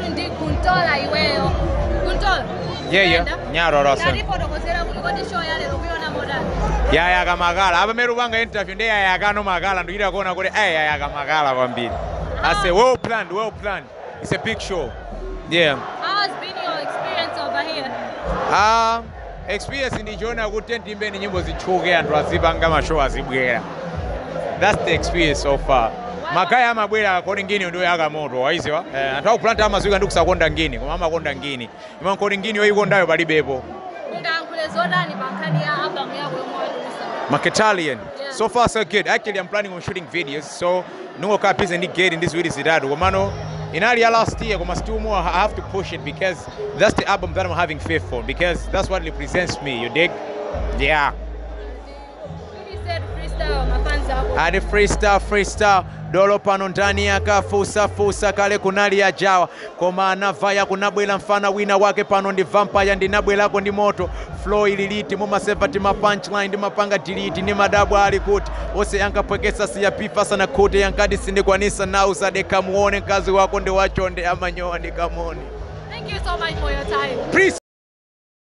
to ndi Guntolah iweyo. Guntolah. Yeah. Nyaro rosa. Nalipotokozera kulikoti show ya lero kuiona modani. Yayaga magala. Abameru banga interview ndi yayaga no magala ndikira kuona kuti yayaga magala kwambiri. I say well planned. It's a big show. Yeah. How has been your experience over here? Experience ndichiona kuti ndimbe ni nyimbo zichuke anthu azipanga mashow azibwera. That's the experience so far. Makaya amabwera kodi ngini ndio yaga moto waiziwa. Anthu akuplanta amazwika ndi kusakonda ngini koma amakonda ngini. Ima kodi ngini yoyikondayo palibepo. Ungayankhule zodani pankhani ya album yako yomwe walusa? Marketalian. Yeah. So far so good. Actually I'm planning on shooting videos, so no copies and get in this video zitatu. Komano in earlier last year, but still more, I have to push it because that's the album that I'm having faith for, because that's what represents me, you dig? Yeah. You said freestyle, my fans are. I did freestyle. Dolo pano ndani yaka fusa kale kunali ya jawa koma anavaya kunabwela mfana wina wake pano ndi vampire ndinabwelako ndi moto flow ililiti muma ti ma punchline ndi mapanga delete ni madabu ali kuti ose yankapwekesa siya pifa sana kuti yankadi sindikwanisa na usade kamuone kazi wako ndi wachonde amanyoa ndi kamoni. Thank you so much for your time. Please.